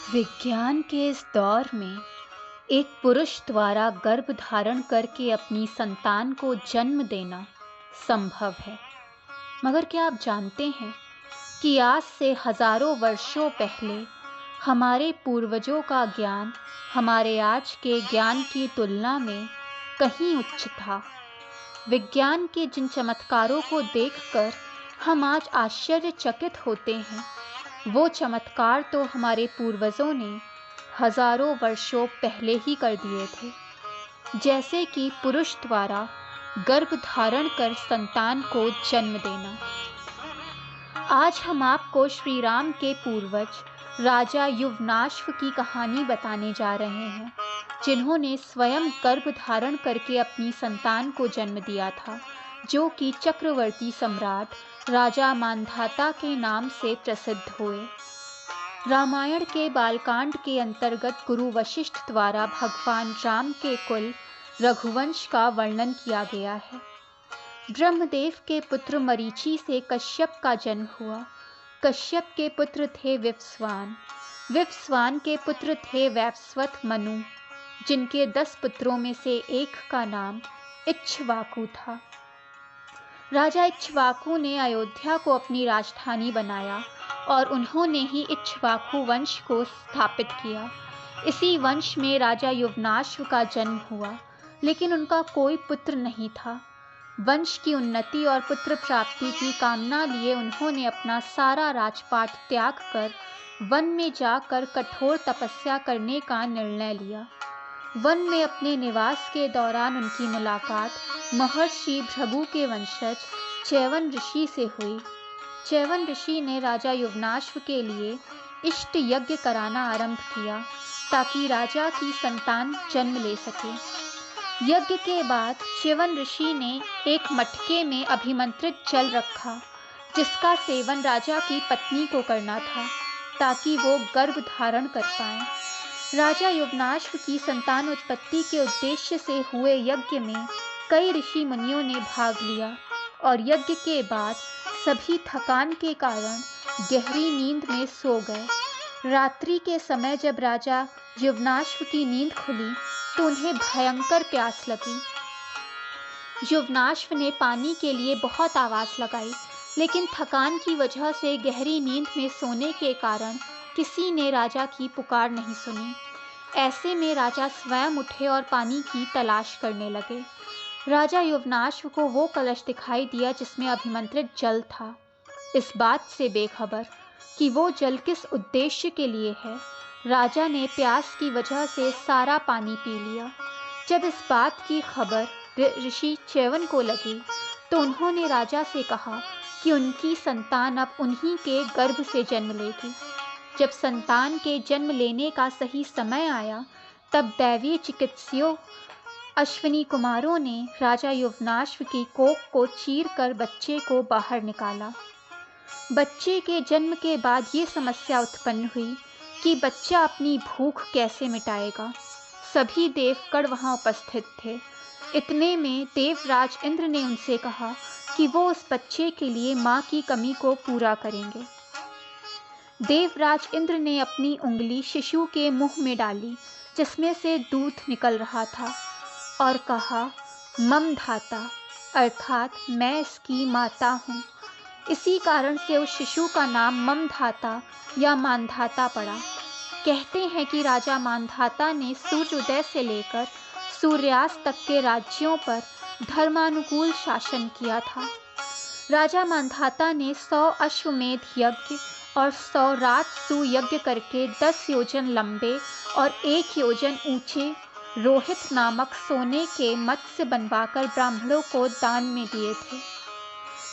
विज्ञान के इस दौर में एक पुरुष द्वारा गर्भ धारण करके अपनी संतान को जन्म देना संभव है। मगर क्या आप जानते हैं कि आज से हजारों वर्षों पहले हमारे पूर्वजों का ज्ञान हमारे आज के ज्ञान की तुलना में कहीं उच्च था। विज्ञान के जिन चमत्कारों को देखकर हम आज आश्चर्यचकित होते हैं, वो चमत्कार तो हमारे पूर्वजों ने हजारों वर्षों पहले ही कर दिए थे। जैसे कि पुरुष द्वारा गर्भ धारण कर संतान को जन्म देना। आज हम आपको श्री राम के पूर्वज राजा युवनाश्व की कहानी बताने जा रहे हैं, जिन्होंने स्वयं गर्भ धारण करके अपनी संतान को जन्म दिया था, जो कि चक्रवर्ती सम्राट राजा मांधाता के नाम से प्रसिद्ध हुए। रामायण के बालकांड के अंतर्गत गुरु वशिष्ठ द्वारा भगवान राम के कुल रघुवंश का वर्णन किया गया है। ब्रह्मदेव के पुत्र मरीचि से कश्यप का जन्म हुआ। कश्यप के पुत्र थे विवस्वान। विवस्वान के पुत्र थे वैवस्वत मनु, जिनके 10 पुत्रों में से एक का नाम इक्ष्वाकु था। राजा इक्ष्वाकु ने अयोध्या को अपनी राजधानी बनाया और उन्होंने ही इक्ष्वाकु वंश को स्थापित किया। इसी वंश में राजा युवनाश्व का जन्म हुआ, लेकिन उनका कोई पुत्र नहीं था। वंश की उन्नति और पुत्र प्राप्ति की कामना लिए उन्होंने अपना सारा राजपाट त्याग कर वन में जाकर कठोर तपस्या करने का निर्णय लिया। वन में अपने निवास के दौरान उनकी मुलाकात महर्षि भृगु के वंशज च्यवन ऋषि से हुई। च्यवन ऋषि ने राजा युवनाश्व के लिए इष्ट यज्ञ कराना आरंभ किया, ताकि राजा की संतान जन्म ले सके। यज्ञ के बाद च्यवन ऋषि ने एक मटके में अभिमंत्रित जल रखा, जिसका सेवन राजा की पत्नी को करना था, ताकि वो गर्भ धारण कर पाए। राजा युवनाश्व की संतान उत्पत्ति के उद्देश्य से हुए यज्ञ में कई ऋषि मुनियों ने भाग लिया और यज्ञ के बाद सभी थकान के कारण गहरी नींद में सो गए। रात्रि के समय जब राजा युवनाश्व की नींद खुली तो उन्हें भयंकर प्यास लगी। युवनाश्व ने पानी के लिए बहुत आवाज लगाई, लेकिन थकान की वजह से गहरी नींद में सोने के कारण किसी ने राजा की पुकार नहीं सुनी। ऐसे में राजा स्वयं उठे और पानी की तलाश करने लगे। राजा युवनाश्व को वो कलश दिखाई दिया जिसमें अभिमंत्रित जल था। इस बात से बेखबर कि वो जल किस उद्देश्य के लिए है, राजा ने प्यास की वजह से सारा पानी पी लिया। जब इस बात की खबर ऋषि च्यवन को लगी तो उन्होंने राजा से कहा कि उनकी संतान अब उन्हीं के गर्भ से जन्म लेगी। जब संतान के जन्म लेने का सही समय आया, तब दैवीय चिकित्सकों अश्विनी कुमारों ने राजा युवनाश्व की कोख को चीर कर बच्चे को बाहर निकाला। बच्चे के जन्म के बाद ये समस्या उत्पन्न हुई कि बच्चा अपनी भूख कैसे मिटाएगा। सभी देवगण वहां उपस्थित थे। इतने में देवराज इंद्र ने उनसे कहा कि वो उस बच्चे के लिए मां की कमी को पूरा करेंगे। देवराज इंद्र ने अपनी उंगली शिशु के मुंह में डाली, जिसमें से दूध निकल रहा था, और कहा, मम धाता, अर्थात मैं इसकी माता हूँ। इसी कारण से उस शिशु का नाम ममधाता या मांधाता पड़ा। कहते हैं कि राजा मांधाता ने सूर्योदय से लेकर सूर्यास्त तक के राज्यों पर धर्मानुकूल शासन किया था। राजा मांधाता ने 100 अश्वमेध यज्ञ और 100 राजसूय यज्ञ करके 10 योजन लंबे और 1 योजन ऊंचे रोहित नामक सोने के मत्स्य बनवाकर ब्राह्मणों को दान में दिए थे।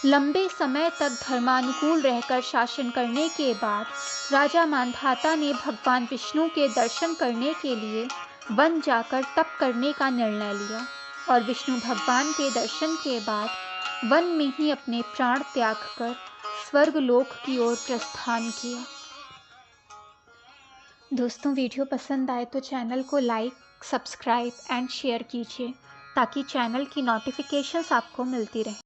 लंबे समय तक धर्मानुकूल रहकर शासन करने के बाद राजा मांधाता ने भगवान विष्णु के दर्शन करने के लिए वन जाकर तप करने का निर्णय लिया और विष्णु भगवान के दर्शन के बाद वन में ही अपने प्राण त्याग कर स्वर्गलोक की ओर प्रस्थान किया। दोस्तों, वीडियो पसंद आए तो चैनल को लाइक, सब्सक्राइब एंड शेयर कीजिए, ताकि चैनल की नोटिफिकेशंस आपको मिलती रहे।